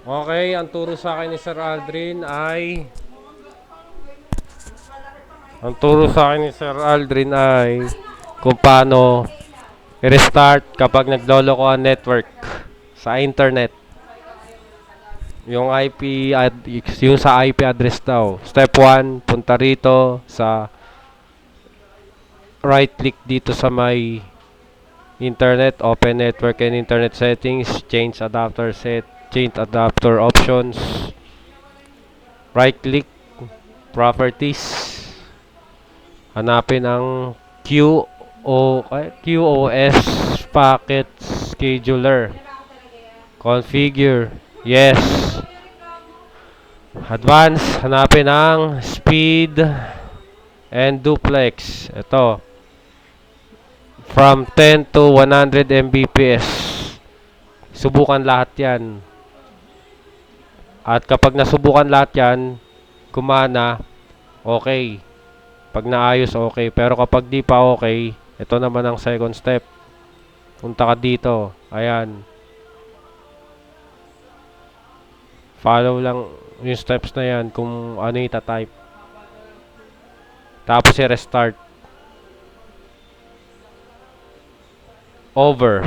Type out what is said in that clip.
Okay, ang turo sa akin ni Sir Aldrin ay kung paano i-restart kapag nagloloko ang network sa internet. Yung yung sa IP address daw. Step 1, punta rito sa right click dito sa may internet, open network and internet settings, change adapter options. Right click, properties. Hanapin ang QoS packet scheduler. Configure. Yes. Advance. Hanapin ang speed and duplex. Ito. From 10 to 100 Mbps. Subukan lahat yan. At kapag nasubukan lahat yan, gumana, okay. Pag naayos, okay. Pero kapag di pa okay, ito naman ang second step. Punta ka dito. Ayan. Follow lang yung steps na yan kung ano yung type. Tapos i-restart. Over.